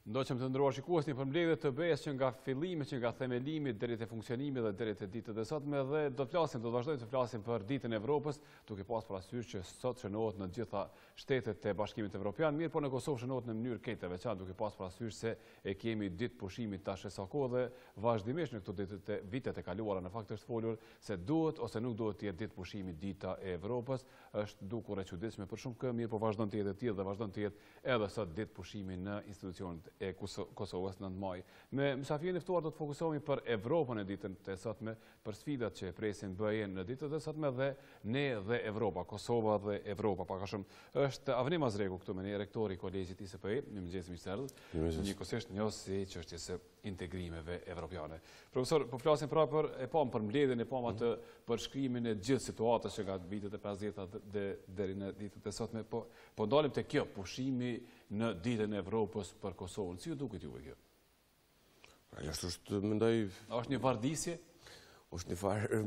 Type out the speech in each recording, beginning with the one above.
Ndoqëm të ndëruar shikues një përmbledhje të BE-s që nga fillimi, që nga themelimi deri te funksionimi dhe deri te ditët e sotme dhe do vazhdojmë të flasim për ditën e Evropës, duke pas parasysh që sot shënohet në gjitha shtetet e Bashkimit Evropian, mirë po në Kosovë shënohet në mënyrë krejt e veçantë, duke pas parasysh se e kemi ditë pushimit tash e sa kohë dhe vazhdimisht në këto vitet e kaluara në fakt është folur se duhet ose nuk duhet të jetë ditë pushimit dita e Evropës, është dukur e çuditshme për shumë kë, mirë po vazhdon të jetë e tillë dhe vazhdon të jetë edhe sot ditë pushimi në institucionet e Kosovës 9 maj. Me Mysafirin e ftuar do të fokusohemi për Evropën e ditën e sotme, për sfidat që presin BE-n në ditët e sotme dhe ne dhe Evropa, Kosova dhe Evropa. Pak a shumë është Avni Mazreku këtu me ne, rektori i Kolegjit ISPE, Mengjesit njëkohësisht njohës si çështjes së integrimeve evropiane. Profesor, po flasim pra për mbledhjen e atë përshkrimin e gjithë situatës që nga vitet e 50-ta deri në ditët e sotme, po ndalim te kjo pushimi në ditën e Evropës për Kosovën. Si ju duket juve kjo? Është mendoj... është një vardisje? është një farë,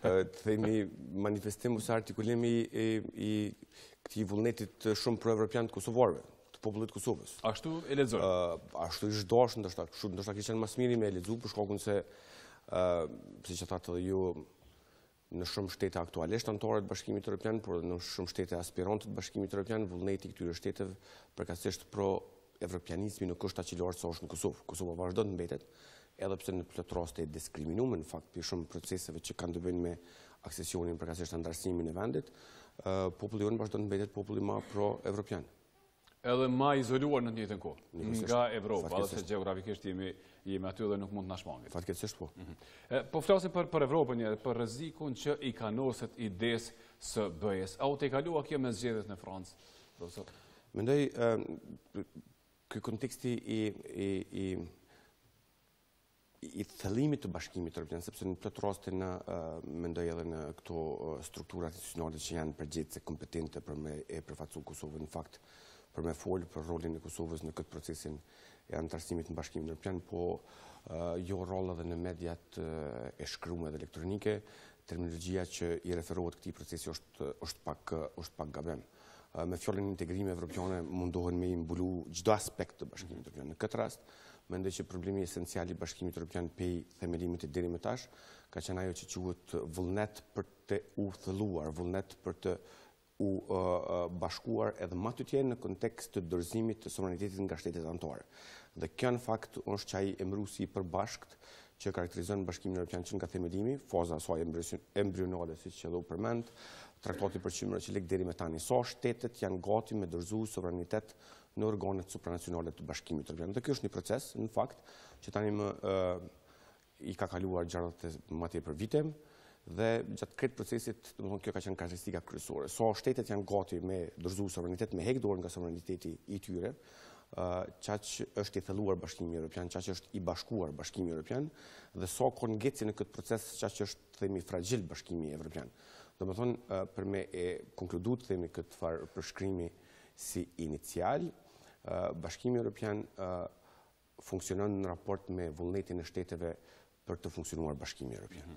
të themi, manifestim ose artikulimi i këtij vullnetit shumë pro-evropian të kosovarëve, të popullit Kosovës. Ashtu e lexoj. Ashtu i zhdosh, ndoshta kishte qenë më së miri me e lexu për shkakun se, siç e thatë edhe ju, në shumë shtete aktualisht anëtare të Bashkimit Evropian, por në shumë shtete aspirantë të Bashkimit Evropian, vullneti i këtyre shteteve përkatësisht pro-evropianizmi nuk është aq i lartë sa është në Kosovë. Kosova vazhdon të mbetet, edhe pse në plot raste e diskriminuar në fakt për shumë proceseve që kanë të bëjnë me aksesionin përkatësisht anëtarësimin e vendit, populli jonë vazhdon të mbetet populli më pro-evropian. Edhe më izoluar në të njëjtën kohë nga Evropa, edhe pse gjeografikisht jemi aty dhe nuk mund të na shmangit. Fatkeqësisht po. Po flasim për Evropën, për rrezikun që i kanoset idesë së BE-s. A u te kalua kjo me zgjedhjet në Francë, profesor? Mendoj ky konteksti i thellimit të Bashkimit Evropian, sepse në plot raste mendoj edhe në këto struktura institucionale që janë përgjithëse kompetente për me e përfaqësuar Kosovën në fakt, për me folë për rolin e Kosovës në këtë procesin e anëtarësimit në Bashkimin Evropian, po jo rol edhe në mediat e shkruar dhe elektronike, terminologjia që i referohet këtij procesi është pak gabim. Me fjalën integrime evropiane mundohen me i mbulu çdo aspekt të Bashkimit Evropian. Në këtë rast, mendoj që problemi esencial i Bashkimit Evropian pej themelimit e deri më tash ka qenë ajo që quhet vullnet për të u thelluar, vullnet për të u bashkuar edhe më të tjerë në kontekst të dorëzimit të sovranitetit nga shtetet anëtare. Dhe kjo në fakt është ai emëruesi i përbashkët që karakterizon Bashkimin Evropian që nga themelimi, faza e saj embrionale, siç që u përmend, traktati për qymëra që lek deri më tani. Sa shtetet janë gati me dorëzuar sovranitet në organet supranacionale të Bashkimit Evropian. Dhe kjo është një proces, në fakt, që tani i ka kaluar gjatë më tepër vite. Dhe gjatë këtë procesit, kjo ka qenë karakteristika kryesore. Sa shtetet janë gati me dorëzuar sovranitet, me heq dorë nga sovraniteti i tyre, qaq është i thelluar Bashkimi Evropian, qaq është i bashkuar Bashkimi Evropian, dhe sa ka ngecje në këtë proces, qaq është themi fragjil Bashkimi Evropian. Domethënë, për me e konkludu të themi këtë farë përshkrimi si inicial, Bashkimi Evropian funksionon në raport me vullnetin e shteteve për të funksionuar Bashkimi Evropian.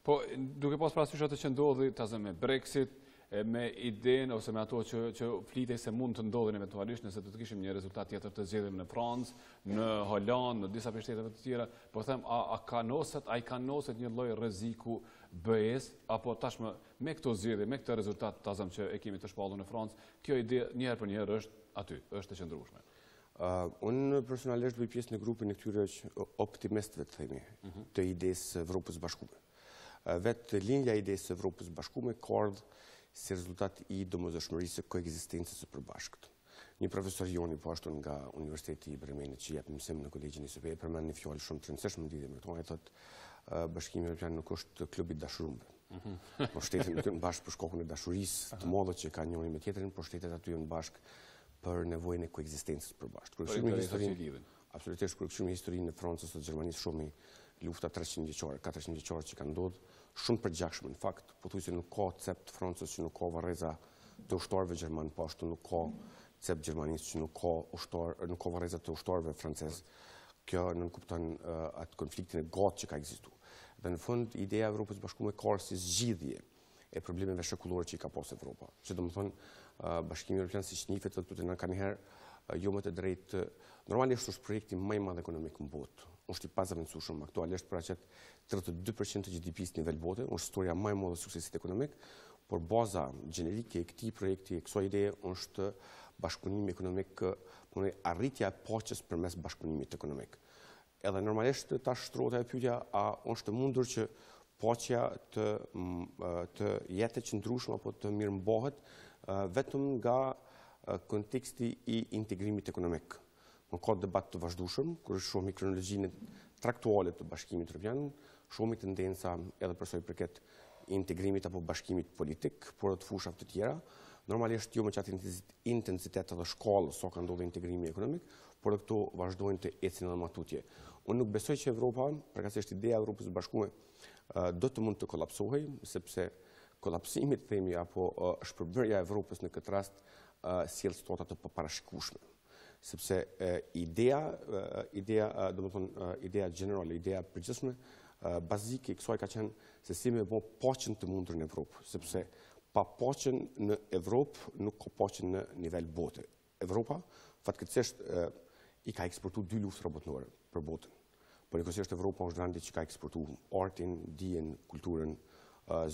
Po, duke pas parasysh atë që ndodhi me Brexit, me idenë ose me ato që flitej se mund të ndodhin eventualisht nëse do të kishim një rezultat tjetër të zgjedhjeve në Francë, në Holandë, në disa prej shteteve të tjera, po them a ka noset një lloj rreziku BE-s apo tashmë me këto zgjedhje, me këtë rezultat që e kemi të shpallur në Francë, kjo ide një herë për një herë është aty, është e qëndrueshme. Unë personalisht bëj pjesë në grupin e këtyre optimistëve të themi, të idesë Evropës bashkuar. Vetë linja e idesë së Evropës bashkuar ka ardhur si rezultat i domosdoshmërisë së koekzistencës së përbashkët. Një profesor joni po ashtu nga Universiteti i Bremenit që jep mësim në Kolegjin ISPE përmend një fjalë shumë të rëndësishme lidhje me këto, ai thotë Bashkimi Evropian nuk është klubi i dashurumve. Po shtetet nuk janë bashkë për shkakun e dashurisë të madhe që kanë njëri me tjetrin, por shtetet aty janë bashkë për nevojën e koekzistencës përbashkët. Absolutisht, kur kështu historinë në Francës ose Gjermanisë shumë lufta 300 vjeçare, 400 vjeçare që kanë ndodhur, shumë përgjakshme në fakt, pothuajse nuk ka cep të Francës që nuk ka varreza të ushtarëve gjerman, po ashtu nuk ka cep Gjermanisë që nuk ka varreza të ushtarëve francezë. Kjo nuk kupton atë konfliktin e gatë që ka ekzistuar. Dhe në fund ideja e Evropës bashkuar ka si zgjidhje e problemeve shekullore që i ka pas Evropa. Që domethënë Bashkimi Evropian siç njihet këtu të na kanë herë jo më të drejtë, normalisht është projekti më i madh ekonomik në botë. Është i pazavendësueshëm aktualisht për aqet 32% të GDP-s nivel bote, është historia më e madhe e suksesit ekonomik, por baza gjenerike e këtij projekti, e kësaj ideje është bashkëpunimi ekonomik, arritja e paqes përmes bashkëpunimit ekonomik. Edhe normalisht tash shtrohet ajo pyetja, a është mundur që paqja të jetë e qëndrueshme apo të mirëmbohet vetëm nga konteksti i integrimit ekonomik. Në ka debat të vazhdueshëm, kur shohim kronologjinë traktuale të Bashkimit Evropian, shohim tendenca edhe për sa i përket integrimit apo bashkimit politik, por edhe të fushave të tjera. Normalisht jo me qatë intensitet edhe shkallë sa ka ndodhur integrimi ekonomik, por edhe këto vazhdojnë të ecin edhe më tutje. Unë nuk besoj që Evropa, përkatësisht ideja e Evropës së Bashkuar, do të mund të kolapsohej, sepse kolapsimi themi apo shpërbërja e Evropës në këtë rast sjell stota të paparashikueshme. Sepse ideja generale, ideja përgjithshme, bazike e kësaj ka qenë se si me bë paqen të mundur në Evropë, sepse pa paqen në Evropë nuk ka paqen në nivel bote. Evropa fatkeqësisht i ka eksportuar 2 luftë robotnore për botën. Por njëkohësisht Evropa është vendi që ka eksportuar artin, dijen, kulturën,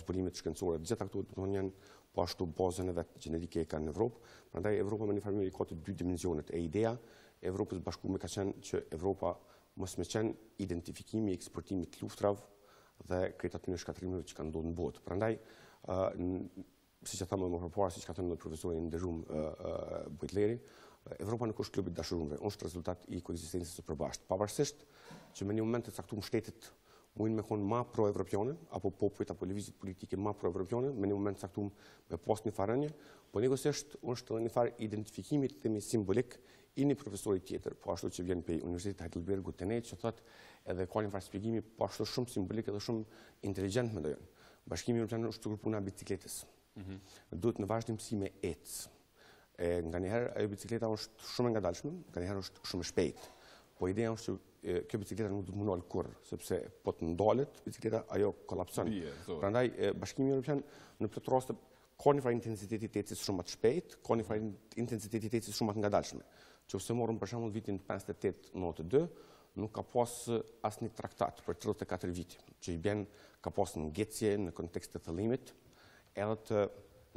zburimet shkencore, gjitha këto do të thonë janë po ashtu bazën e vet gjenerike e kanë në Evropë. Prandaj Evropa me një farë mënyrë ka të 2 dimensionet. E ideja e Evropës së Bashkuar ka qenë që Evropa mos më qenë identifikimi i eksportimit të luftrave dhe këto aty në shkatrimeve që kanë ndodhur në botë. Prandaj siç e thamë më parë, siç ka thënë edhe profesori i nderuar Bujtleri, Evropa nuk është klubi i dashurëve, është rezultat i koekzistencës së përbashkët. Pavarësisht që në një moment të caktuar shtetet mund me qenë më pro-evropiane, apo popujt apo lëvizjet politike më pro-evropiane, në një moment të caktuar me pas një farënje, por njëkohësisht është edhe një farë identifikimi themi simbolik i një profesori tjetër, po ashtu që vjen pe Universitetit Heidelbergut të ne, që thotë edhe ka një farë shpjegimi po ashtu shumë simbolik edhe shumë inteligjent mendoj. Bashkimi Evropian është puna e bicikletës. Duhet në vazhdimsi me ecë. Nganjëherë ajo bicikleta është shumë e ngadalshme, nganjëherë është shumë e shpejtë. Po ideja është që kjo bicikleta nuk do të mundojë kurrë, sepse po të ndalet bicikleta ajo kolapson. Prandaj Bashkimi Evropian në këtë rast ka një farë intensiteti të ecjes shumë të shpejtë, ka një farë intensiteti të ecjes shumë të ngadalshme. Nëse morëm për shembull vitin 58-92, nuk ka pas asnjë traktat për 34 vite, që i bën ka pas një ngecje në kontekst të thellimit, edhe të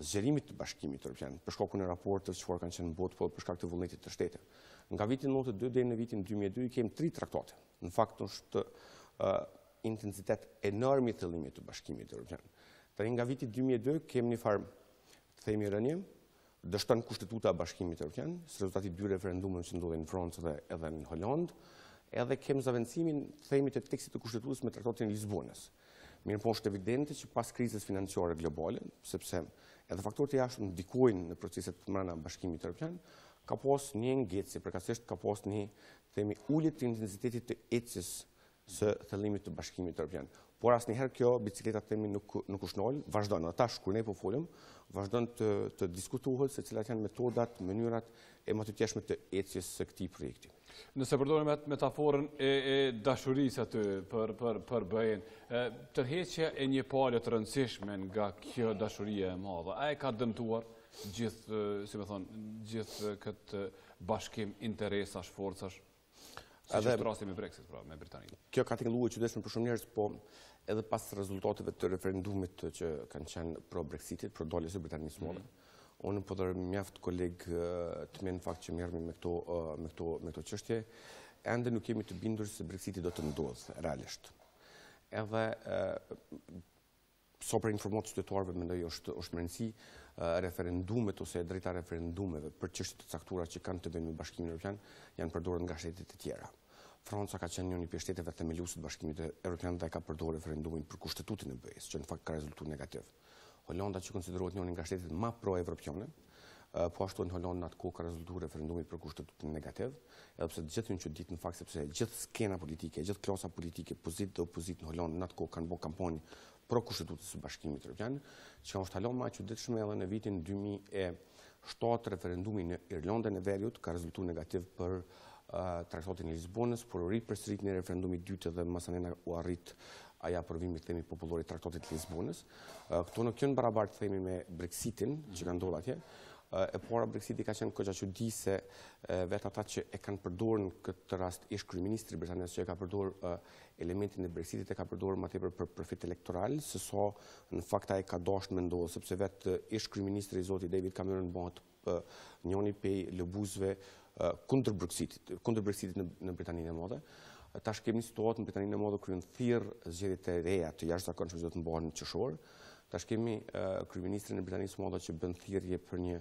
zgjerimit të Bashkimit Evropian, për shkakun e raporteve që kanë qenë në botë, po për shkak të vullnetit të shtetit. Nga vitin 92 deri në vitin 2002 kemi 3 traktate. Në fakt është intensitet enorm i thellimit të Bashkimit Evropian. Tani nga viti 2002 kemi një farë themi rënje, dështon kushtetuta e Bashkimit Evropian, si rezultati i 2 referendumeve që ndodhin në Francë dhe edhe në Holand, edhe kemi zavendësimin themi të tekstit të kushtetutës me Traktatin e Lisbonës. Mirë po është evidente që pas krizës financiare globale, sepse edhe faktorët e jashtëm ndikojnë në proceset brenda Bashkimit Evropian, ka pas një ngecje, përkatësisht ka pas një themi ulje të intensitetit të ecjes së thellimit të Bashkimit Evropian. Por asnjëherë kjo bicikleta themi nuk është nol, vazhdon. Tash kur ne po folëm, vazhdon të diskutohet se cilat janë metodat, mënyrat e më të tjeshme të ecjes së këtij projekti. Nëse përdorim metaforën e dashurisë aty për BE-n, tërheqja e një palë të rëndësishme nga kjo dashuri e madhe, a e ka dëmtuar gjithë këtë bashkim interesash, forcash, si që rasti me Brexit, pra, me Britaninë? Kjo ka tingëlluar çuditshme për shumë njerëz, po edhe pas rezultateve të referendumit që kanë qenë pro Brexitit, pro daljes së Britanisë madhe. Unë po dhe mjaft kolegë të me në fakt që merremi me këto çështje, ende nuk jemi të bindur se Brexiti do të ndodhë realisht. Edhe so për informatë qytetarëve mendoj është më rëndësi referendumet ose drejta referendumeve për çështje të caktuara që kanë të bëjnë me Bashkimin Evropian janë përdorur nga shtetet e tjera. Franca ka qenë një pjesë shteteve themeluese të Bashkimit Evropian dhe ka përdorur referendumin për kushtetutën e BE-s, që në fakt ka rezultuar negativ. Holanda që konsiderohet një nga shtetet më pro-evropiane, po ashtu në Holandë atë kohë ka rezultuar referendumi për kushtetutën negativ, edhe pse gjithë që ditë në fakt sepse gjithë skena politike, gjithë klasa politike, pozitë dhe opozitë në Holandë në atë kohë kanë bërë kampanjë pro kushtetutës së Bashkimit Evropian, që është halon më e çuditshme edhe në vitin 2007 referendumi në Irlandën e Veriut ka rezultuar negativ për Traktatin e Lisbonës, por u ripërsërit në referendumi i dytë dhe masanena u arrit aja aprovimi themi popullor i Traktatit të Lisbonës. Këto nuk janë barabartë themi me Brexitin që ka ndodhur atje. E para Brexiti ka qenë këgja që di se vetë ata që e kanë përdorur në këtë rast ish kryeministri Britanës që e ka përdorur elementin e Brexitit e ka përdorur më tepër për profit elektoral, se sa në fakt ai ka dashur me ndodhë, sepse vetë ish kryeministri zoti David Cameron bëhet njëri prej lobuzëve kundër Brexitit në Britaninë e Madhe. Tash kemi situatën në Britaninë e Madhe kur janë thirrë zgjedhjet e reja të jashtëzakonshme që do të mbahen në qershor. Tash kemi kryeministrin e Britanisë së Madhe që bën thirrje për një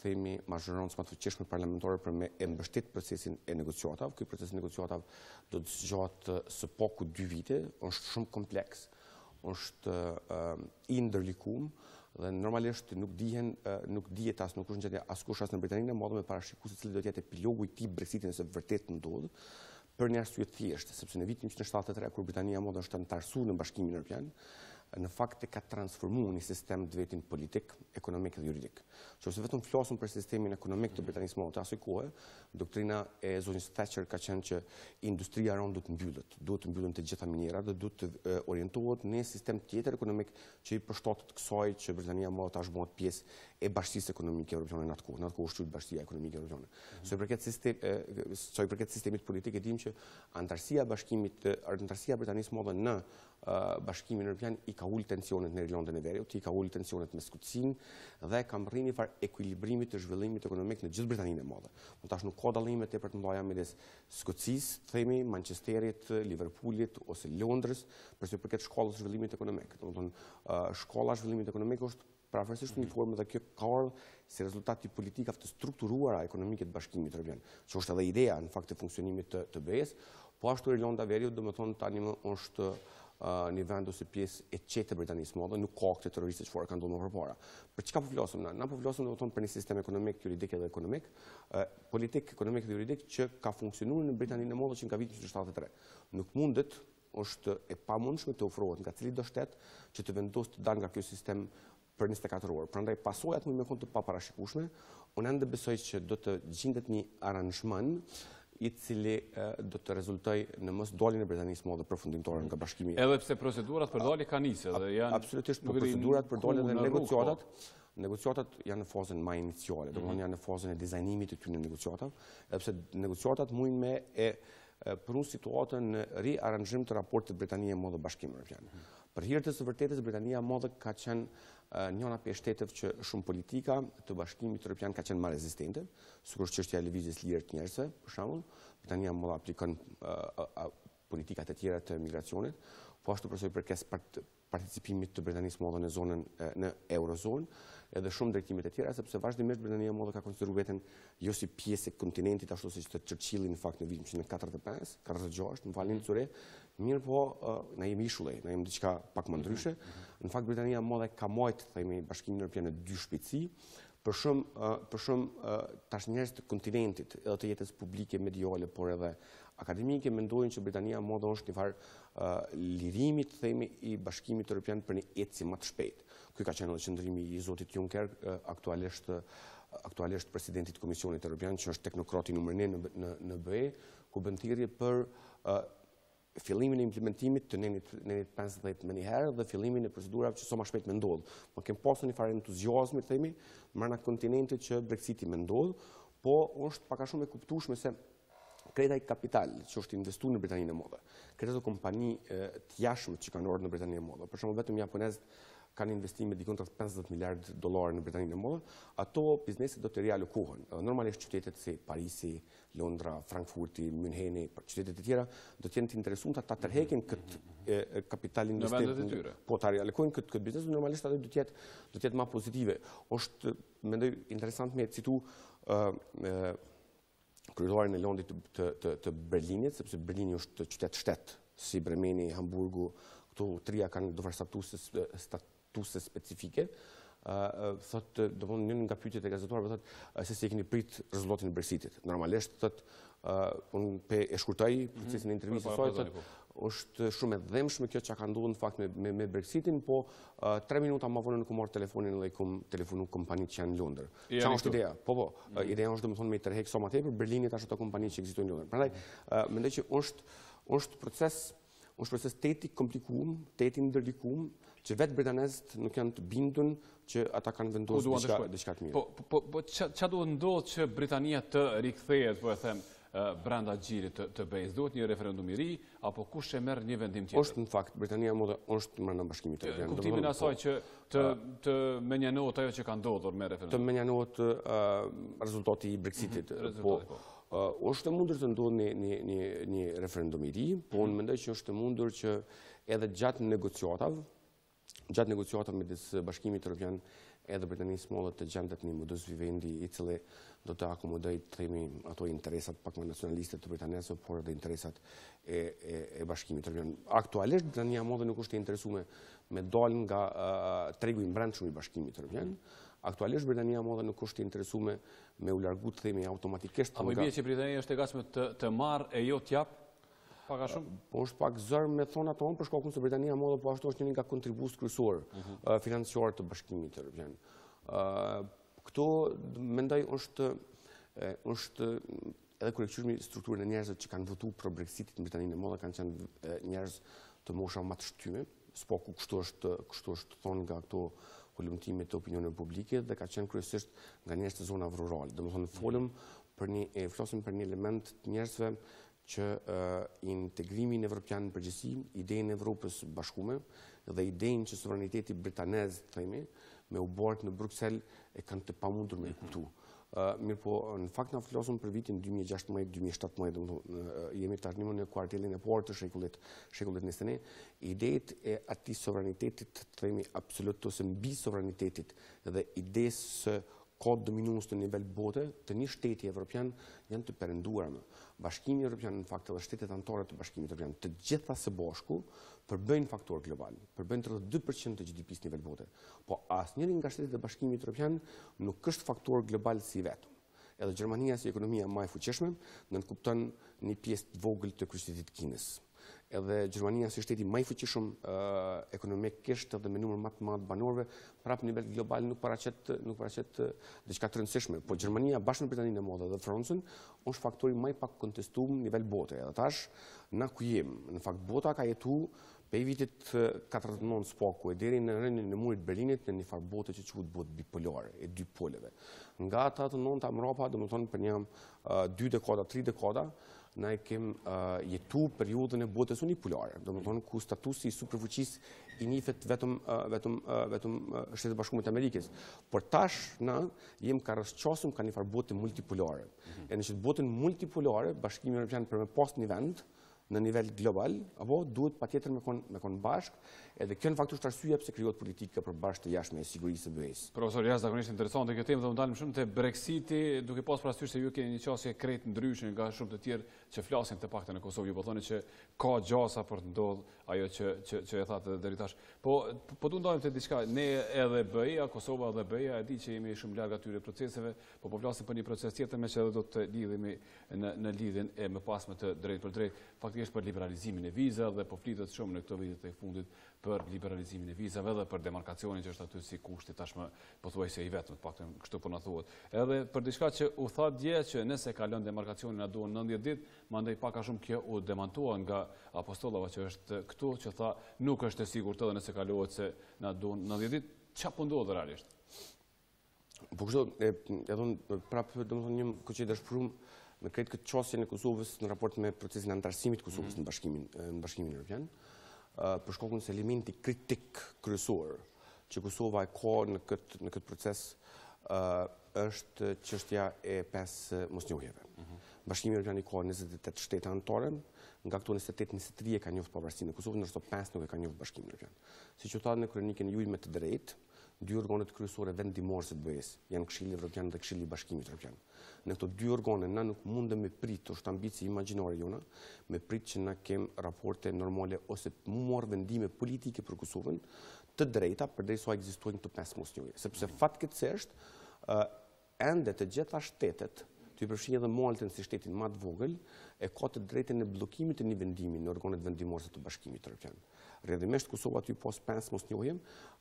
themi mazhëroncë më të fuqishme parlamentare për me e mbështet procesin e negociatave. Ky proces negociatav do të zgjatë së paku 2 vite, është shumë kompleks, është i ndërlikuar dhe normalisht nuk dihet as nuk është gjendje askush as në Britaninë e Madhe me parashikues se cili do të jetë epilogu i këtij Brexitit nëse vërtet ndodh, për një arsye thjeshtë, sepse në vitin 1973 kur Britania e Madhe është antarësuar në Bashkimin Evropian, në fakt e ka transformuar një sistem të vetin politik, ekonomik dhe juridik. Që ose vetëm flasim për sistemin ekonomik të Britanisë së Madhe, të asoj kohë, doktrina e zonjës Thatcher ka qenë që industria rond duhet të mbyllen të gjitha minierat dhe duhet të orientohet në një sistem tjetër ekonomik që i përshtatet kësaj që Britania e Madhe tash bëhet pjesë e Bashkisë Ekonomike Evropiane në atë kohë. Në atë kohë shtyhet Bashkia Ekonomike Evropiane. Sa i përket sistemit politik e dim që antarësia e Britanisë së Madhe në Bashkimin Evropian i ka ulë tensionet në Irlandën e Veriut, i ka ulë tensionet me Skocin dhe ka rrinë një farë ekuilibrimit të zhvillimit ekonomik në gjithë Britaninë e Madhe. Tash nuk ka dallime tepër të mëdha midis Skocisë, themi, Manchesterit, Liverpoolit ose Londrës për sa i përket shkallës së zhvillimit ekonomik. Domethënë shkalla e zhvillimit ekonomik është parafërsisht uniforme dhe kjo ka ardhur si rezultat i politikave të strukturuara ekonomike të Bashkimit Evropian, që është edhe ideja në fakt e funksionimit të BE-s, po ashtu Irlanda e Veriut domethënë tani është një vend ose pjesë e qetë e Britanisë së Madhe, nuk ka akte terroriste çfarë kanë ndodhur më përpara. Për çka po flasim na? Na po flasim domethënë për një sistem ekonomik, juridik dhe ekonomik, politik, ekonomik dhe juridik që ka funksionuar në Britaninë e Madhe që nga viti 1973. Nuk mundet, është e pamundshme të ofrohet nga cili do shtet që të vendosë të dalë nga ky sistem për 24 orë. Prandaj pasojat më kanë të paparashikueshme, unë ende besoj që do të gjendet një aranzhman i cili do të rezultojë në mos daljen e Britanisë së Madhe përfundimtare nga bashkimi. Edhe pse procedurat për dalje kanë nisë dhe janë absolutisht procedurat për dalje dhe negociatat janë në fazën më iniciale, domethënë janë në fazën e dizajnimit të këtyre negociatave, edhe pse negociatat mundin me për një situatën në riaranzhim të raportit Britania e Madhe Bashkimi Evropian. Për hir të së vërtetës, Britania e Madhe ka qenë njëra prej shteteve që shumë politika të Bashkimit Evropian ka qenë më rezistente, sikur çështja e lëvizjes lirë të njerëzve, për shembull, Britania e Madhe aplikon politikat e tjera të migracionit, po ashtu për sa i përket participimit të Britanisë së Madhe në zonën në Eurozonë, edhe shumë drejtimet e tjera, sepse vazhdimisht Britania e Madhe ka konsideruar veten jo si pjesë e kontinentit ashtu siç të Churchilli në fakt në vitin 1945, 46, në valin Sure, mirë po na jemi ishullej, na jemi diçka pak më ndryshe. Në fakt Britania e Madhe ka marrë themi Bashkimin Evropian në 2 shpejtësi, për shumë tash njerëz të kontinentit, edhe të jetës publike, mediale, por edhe akademike mendojnë që Britania e Madhe është një farë lirimi të themi i Bashkimit Evropian për një ecje më të shpejtë. Ky ka qenë edhe qëndrimi i zotit Juncker, aktualisht presidentit të Komisionit Evropian, që është teknokrati numër 1 në BE, ku bën thirrje për fillimin e implementimit të nenit 50 më njëherë dhe fillimin e procedurave që sa më shpejt më ndodh. Po kem pasur një farë entuziazmi themi brenda kontinentit që Brexiti më ndodh, po është pak a shumë e kuptueshme se kreta i kapital që është investuar në Britaninë e Madhe, kreta të kompani të jashtme që kanë ardhur në Britaninë e Madhe, për shembull vetëm japonezët kanë investime diku rreth $50 miliardë në Britaninë e Madhe, ato bizneset do të rialokohen. Normalisht qytetet si Parisi, Londra, Frankfurti, Müncheni, qytetet e tjera do të jenë të interesuar ta tërheqin këtë kapital investim. Po ta rialokojnë këtë biznes, normalisht ato do të jetë më pozitive. Është mendoj interesant me citu kryetarin e Londrit të Berlinit, sepse Berlini është qytet-shtet, si Bremeni, Hamburgu, këto trija kanë dovar statuse specifike. Thotë, domthonë një nga pyetjet e gazetarëve thotë se si e keni prit rezultatin e Brexitit. Normalisht thotë unë e shkurtoj procesin e intervistës së thotë është shumë e dhëmshme kjo që ka ndodhur në fakt me Brexitin, po 3 minuta më vonë nuk marr telefonin dhe i telefonu kompanitë që janë në Londër. Çfarë është ideja? Po, ideja është domethënë me tërheq sa më tepër Berlinit ashtu ato kompani që ekzistojnë në Londër. Prandaj mendoj që është proces tetë i komplikuar, tetë i ndërlikuar, që vetë britanezët nuk janë të bindun që ata kanë vendosur diçka të mirë. Po ç'a duhet ndodhë që Britania të rikthehet, po e them, brenda gjirit të BE-s? Duhet një referendum i ri apo kush e merr një vendim tjetër? Është në fakt Britania është brenda Bashkimit Evropian. Kuptimin e asaj që të menjanohet ajo që ka ndodhur me referendum. Të menjanohet rezultati i Brexitit. Është e mundur të ndodhë një referendum i ri, po unë mendoj që është e mundur që edhe gjatë negociatave midis Bashkimit Evropian edhe Britanisë Madhe të gjendet një modus vivendi i cili do të akomodoj, themi, ato interesat pak më nacionaliste të britanezëve, por edhe interesat e Bashkimit Evropian. Aktualisht Britania Madhe nuk është e interesuar me dalë nga tregu i brendshëm i Bashkimit Evropian. Aktualisht Britania Madhe nuk është e interesuar me u largu, themi, automatikisht. Apo i bie që Britania është e gatshme të marrë e jo t'jap? Pak a shumë? Po është pak zërë me thonë ato për shkakun se Britania Madhe po ashtu është një nga kontribues kryesor financiar të Bashkimit Evropian. Këto mendoj është edhe kur e këshirmi strukturën e njerëzve që kanë votuar për Brexitin në Britaninë e Madhe kanë qenë njerëz të mosha më të shtyme, s'po kështu është thonë nga këto hulumtime të opinionit publike dhe ka qenë kryesisht nga njerëz të zonave rurale. Domethënë flasim për një element të njerëzve që integrimin evropian në përgjithësi, idenë e Evropës bashkume dhe idenë që sovraniteti britanez, themi, me u bart në Bruxelles e kanë të pamundur me e kuptu. Mirë po, në fakt na flasëm për vitin 2016-2017, jemi tashmë në kuartelin e parë të shekullit 21. Idetë e atij sovranitetit, themi, absolut ose mbi sovranitetit dhe idesë ka dominues në nivel bote të një shteti evropian janë të perënduara. Bashkimi Evropian në fakt edhe shtetet anëtare të Bashkimit Evropian të gjitha së bashku përbëjnë faktor global, përbëjnë 32% të GDP-s në nivel bote. Po asnjëri nga shtetet e Bashkimit Evropian nuk është faktor global si vetëm. Edhe Gjermania si ekonomia më e fuqishme nënkupton një pjesë të vogël të kryqëzimit të Kinës. Edhe Gjermania si shteti më i fuqishëm ekonomikisht edhe me numër më të madh banorëve, prapë në nivel global nuk paraqet diçka të rëndësishme. Po Gjermania bashkë me Britaninë e Madhe dhe Francën është faktori më i pak kontestuar në nivel bote. Edhe tash na ku jemi. Në fakt bota ka jetuar prej vitit 49 spaku e deri në rënien e murit Berlinit në një farë bote që quhet botë bipolare, e dy poleve. Nga ata të nënta mrapa, domethënë për një 2 dekada, 3 dekada, na e kem jetu periudhën e botës unipolare, domethënë ku statusi i superfuqisë i nifet vetëm Shtetet Bashkuara të Amerikës. Por tash na jem ka rrëshqosur ka një farë bote multipolare. E në çdo botën multipolare, Bashkimi Evropian për me pas një vend në nivel global, apo duhet patjetër me kon bashk, edhe kjo në fakt është arsyeja pse krijohet politika përbashkë të jashtme e sigurisë së BE-s. Profesor, jashtëzakonisht interesante kjo temë dhe ndalim shumë te Brexiti, duke pas parasysh se ju keni një qasje krejt ndryshe nga shumë të tjerë që flasin të paktën në Kosovë. Ju po thoni që ka gjasa për të ndodhur ajo që e thatë deri tash. Po du ndajmë te diçka, ne edhe BE-ja, Kosova dhe BE-ja e di që jemi shumë larg atyre proceseve, po flasim për një proces tjetër me që edhe do të lidhemi në lidhjen e mëpasme të drejt për drejt, faktikisht për liberalizimin e vizave dhe po flitet shumë në këto vite të fundit për liberalizimin e vizave dhe për demarkacionin që është aty si kushti tashmë pothuajse i vetëm, paktën kështu po na thuhet. Edhe për diçka që u tha dje që nëse kalon demarkacionin na duhen 90 ditë, mandej pak a shumë kjo u demantua nga apostollava që është këtu që tha nuk është e sigurt edhe nëse kalohet se na duhen 90 ditë. Çfarë po ndodh realisht? Po kështu edhe prapë domethënë një kuçi dashpërum me këtë çështje në Kosovës në raport me procesin e antarësimit të Kosovës në Bashkimin Evropian, për shkakun se elementi kritik kryesor që Kosova e ka në këtë proces është çështja e 5 mosnjohjeve. Bashkimi Evropian ka 28 shtete anëtare, nga këto 23 e kanë njohur pavarësinë e Kosovës, ndërsa 5 nuk e kanë njohur Bashkimin Evropian. Siç u tha në kronikën e juaj me të drejtë, dy organet kryesore vendimorëse të BE-s janë Këshilli Evropian dhe Këshilli i Bashkimit Evropian. Në këto dy organe na nuk mundem me prit, është ambici imagjinore jona, me prit që na kem raporte normale ose marr vendime politike për Kosovën të drejta përderisa ekzistojnë të 5 mosnjohje, sepse fatkeqësisht ende të gjitha shtetet, të përfshin edhe Maltën si shtetin më të vogël, e ka të drejtën e bllokimit të një vendimi në organet vendimorëse të Bashkimit Evropian. Rrjedhimisht Kosova aty pas 5 mosnjohje,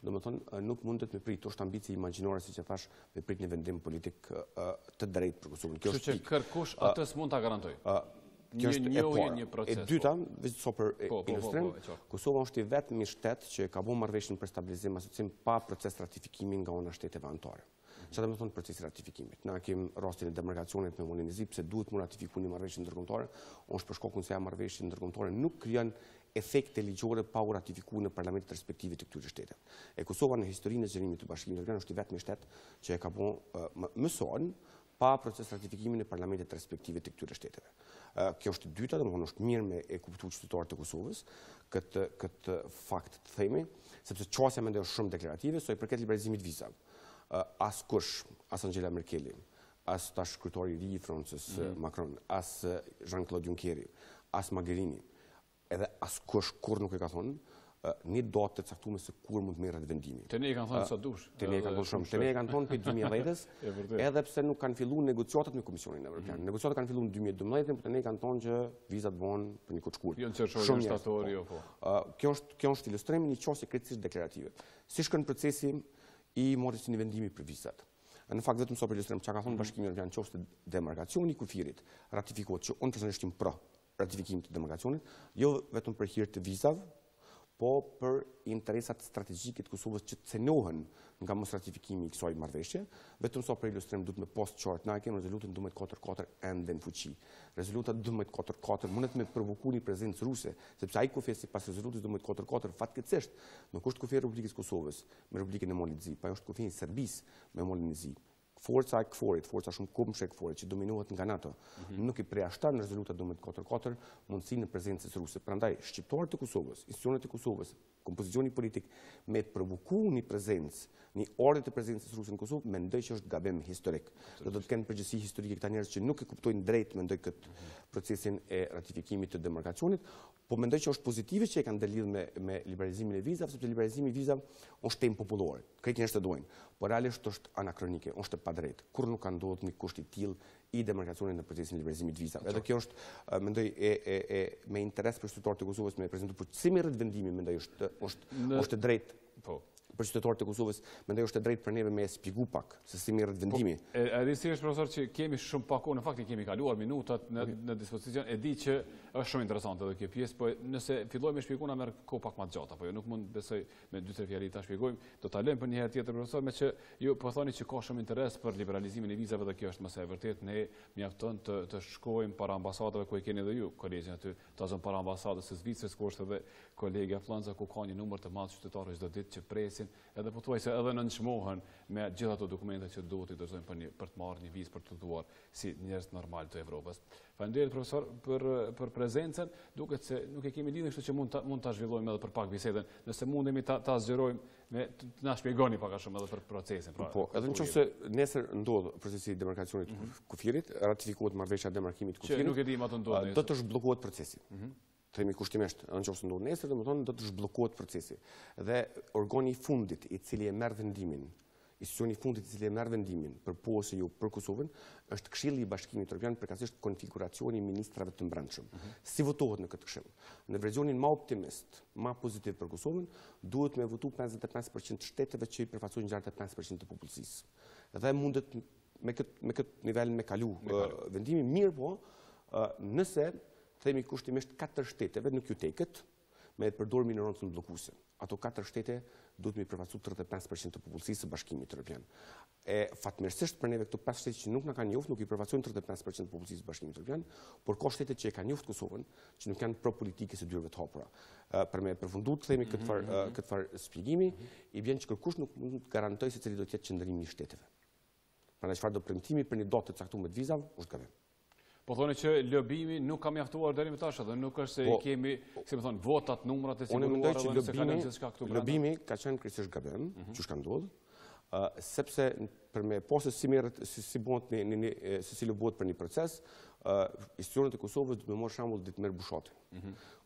domethënë nuk mundet me prit, është ambici imagjinore siç e thash, me prit një vendim politik të drejtë për Kosovën. Kjo është që kërkush atë s'mund ta garantoj. Kjo është e parë. Një proces. E dyta, veçso për ilustrim, Kosova është i vetmi shtet që ka bërë marrëveshjen për stabilizim asociim pa proces ratifikimi nga ana shteteve anëtare. Çfarë do të thonë procesi ratifikimit? Na kemi rastin e demarkacionit me Mengjesit, pse duhet mu ratifikuni marrëveshjen ndërkombëtare, është për shkakun se marrëveshja ndërkombëtare nuk krijon efekte ligjore pa u ratifikuar në parlamentet respektive të këtyre shteteve. E Kosova në historinë e zgjerimit të Bashkimit Evropian është i vetmi shtet që e ka bërë mëson pa proces ratifikimi në parlamentet respektive të këtyre shteteve. Kjo është e dyta, domethënë është mirë me e kuptuar qytetarët e Kosovës këtë fakt të themi, sepse çështja mendoj është shumë deklarative, sa i përket liberalizimit vizave. As kush, as Angela Merkel, as tash kryetari i ri i Francës Macron, as Jean-Claude Juncker, as Mogherini, edhe as kush kur nuk e ka thonë, një datë të caktuar se kur mund të merret vendimi. Te ne kanë thënë sa dush. Te ne kanë thënë shumë. Te ne kanë thënë për 2010-s, edhe pse nuk kanë filluar negociatat me Komisionin Evropian. Negociatat kanë filluar në 2012, por te ne kanë thënë që vizat bëhen për një kohë shkurtër. Jo në çershori shtatori jo po. Kjo është ilustrimi një çështje krejtësisht deklarative. Si shkon procesi i marrjes së një vendimi për vizat. Në fakt vetëm sa për ilustrim çka ka thënë Bashkimi Evropian çështë demarkacioni i kufirit ratifikohet që unë personalisht jam pro ratifikimin të demarkacionit, jo vetëm për hir të vizave, po për interesat strategjike të Kosovës që cenohen nga mos ratifikimi i kësaj marrëveshje, vetëm sa për ilustrim duhet me post chart na kemi rezolutën 1244 ende në fuqi. Rezoluta 1244 mundet me provokuar një prezencë ruse, sepse ai kufi sipas rezolutës 1244 fatkeqësisht nuk është kufi i Republikës Kosovës me Republikën e Molizit, po është kufi i Serbisë me Molizit. Forca e këforit, forca shumë këmbëshe e këforit që dominohet nga NATO, nuk i përjashton në rezoluta 1244 mundësinë e prezencës ruse. Prandaj shqiptarët e Kosovës, institucionet e Kosovës, kompozicioni politik me të provokuar një prezencë, një ardhje të prezencës ruse në Kosovë, mendoj që është gabim historik. Do të kenë përgjegjësi historike këta njerëz që nuk e kuptojnë drejt mendoj këtë procesin e ratifikimit të demarkacionit, po mendoj që është pozitive që e kanë dalë me liberalizimin e vizave, sepse liberalizimi i vizave është temë popullore. Këtë njerëz të dojnë, por realisht është anakronike, është e padrejtë. Kur nuk ka ndodhur një kusht i tillë i demarkacionit në procesin e liberalizimit të vizave. Edhe kjo është mendoj me interes për qytetarët e Kosovës me prezantuar për si merret vendimi, mendoj është e drejtë. Po. Për qytetarët e Kosovës, mendoj është e drejtë për neve me shpjegu pak se si merret vendimi. E di si është profesor që kemi shumë pak kohë, në fakt kemi kaluar minutat në dispozicion, e di që është shumë interesante edhe kjo pjesë, po nëse fillojmë me shpjeguna merr kohë pak më të gjatë, apo jo nuk mund besoj me 2-3 fjali ta shpjegojmë, do ta lëmë për një herë tjetër profesor, me që ju po thoni që ka shumë interes për liberalizimin e vizave dhe kjo është më së vërtet, ne mjafton të shkojmë para ambasadave ku e keni edhe ju, kolegjin aty, ta zon para ambasadës së Zvicrës, ku është edhe kolegja Flanza ku ka një numër të madh qytetarë çdo ditë që presin, edhe pothuajse edhe nënçmohen me gjithë ato dokumente që duhet i dorëzojnë për të marrë një vizë për të tutuar si njerëz normal të Evropës. Faleminderit profesor për prezencën, duket se nuk e kemi lidhur, kështu që mund ta zhvillojmë edhe për pak bisedën, nëse mundemi ta zgjerojmë me na shpjegoni pak a shumë edhe për procesin. Po, edhe nëse nesër ndodh procesi i demarkacionit të kufirit, ratifikohet marrëveshja e demarkimit të kufirit. Që nuk e di më të ndodhë. Do të zhbllokohet procesi. Themi kushtimisht, nëse ndodh nesër, domethënë do të zhbllokohet procesi. Dhe organi i fundit i cili e merr vendimin, institucioni i fundit i cili e merr vendimin për po ose jo për Kosovën, është Këshilli i Bashkimit Evropian, përkatësisht konfiguracioni i ministrave të brendshëm. Si votohet në këtë këshill? Në versionin më optimist, më pozitiv për Kosovën, duhet me votu 55% të shteteve që i përfaqësojnë 65% të popullsisë. Dhe mundet me këtë nivel me kalu vendimi mirë, po nëse themi kushtimisht 4 shteteve nuk ju teket me të përdorur minorancën bllokuese. Ato 4 shtete duhet me përfaqësu 35% të popullsisë së Bashkimit Evropian. Fatmirësisht për neve këto 5 shtete që nuk na kanë njoftë, nuk i përfaqësojnë 35% të popullsisë së Bashkimit Evropian, por ka shtete që e kanë njoftë Kosovën, që nuk janë pro politikës së dyrëve të hapura. Për me përfunduar themi këtë farë shpjegimi, i bën që kërkush nuk mund të garantojë se cili do të jetë qëndrimi i shteteve. Prandaj çfarë do premtimi për një datë të caktuar me vizave, është gabim. Po thoni që lobimi nuk ka mjaftuar deri më tash, dhe nuk është se kemi, si më thon, votat, numrat e siguruara dhe se kanë gjithçka këtu brenda. Lobimi ka qenë krejtësisht gabim, që ka ndodhur, sepse për me posë si merret si bëhet si lobohet për një proces, institucionet e Kosovës do të marrë shembull ditë merr bushati.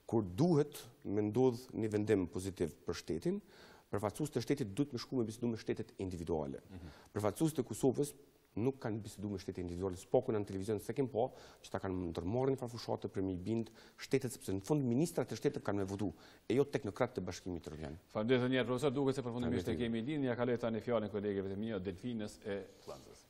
Kur duhet me ndodh një vendim pozitiv për shtetin, përfaqësues të shtetit duhet me shku me bisedu me shtetet individuale. Përfaqësues të Kosovës nuk kanë bisedu me shtete individuale, s'po në televizion se kem po, që ta kanë ndërmarrë një farfushate për me i bind shtetet, sepse në fund ministrat e shtetet kanë me votu, e jo teknokratë të Bashkimit Evropian. Faleminderit një herë profesor, duket se përfundimisht e kemi lidhje, ja kaloj tani fjalën kolegeve të mia Delfinës e Flanzës.